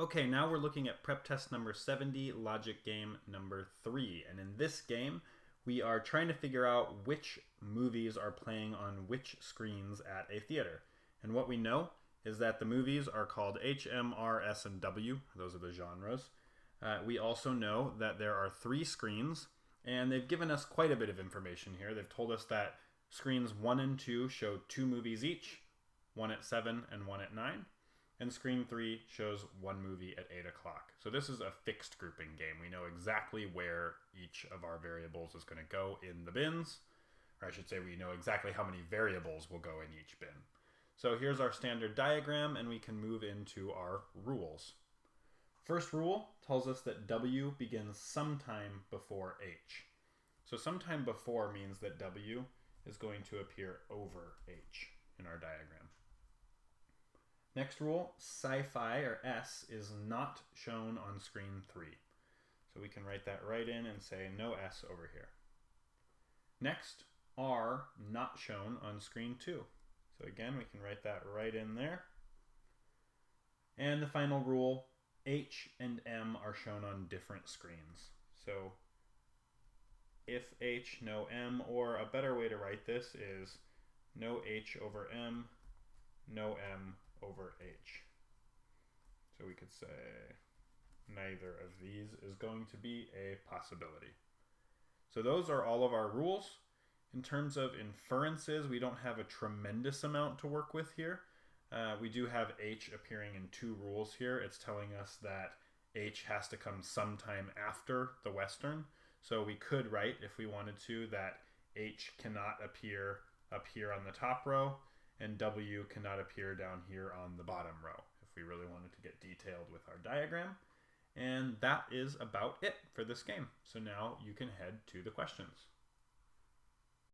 Okay, now we're looking at prep test number 70, logic game number 3. And in this game, we are trying to figure out which movies are playing on which screens at a theater. And what we know is that the movies are called H, M, R, S, and W. Those are the genres. We also know that there are 3 screens, and they've given us quite a bit of information here. They've told us that screens 1 and 2 show 2 movies each, one at 7 and one at 9. And screen 3 shows 1 movie at 8 o'clock. So this is a fixed grouping game. We know exactly where each of our variables is going to go in the bins. Or I should say we know exactly how many variables will go in each bin. So here's our standard diagram, and we can move into our rules. First rule tells us that W begins sometime before H. So sometime before means that W is going to appear over H in our diagram. Next rule, sci-fi, or S, is not shown on screen 3. So we can write that right in and say no S over here. Next, R, not shown on screen 2. So again, we can write that right in there. And the final rule, H and M are shown on different screens. So if H, no M, or a better way to write this is no H over M, no M over H. So we could say neither of these is going to be a possibility. So those are all of our rules. In terms of inferences, we don't have a tremendous amount to work with here. We do have H appearing in 2 rules here. It's telling us that H has to come sometime after the Western. So we could write, if we wanted to, that H cannot appear up here on the top row, and W cannot appear down here on the bottom row, if we really wanted to get detailed with our diagram. And that is about it for this game. So now you can head to the questions.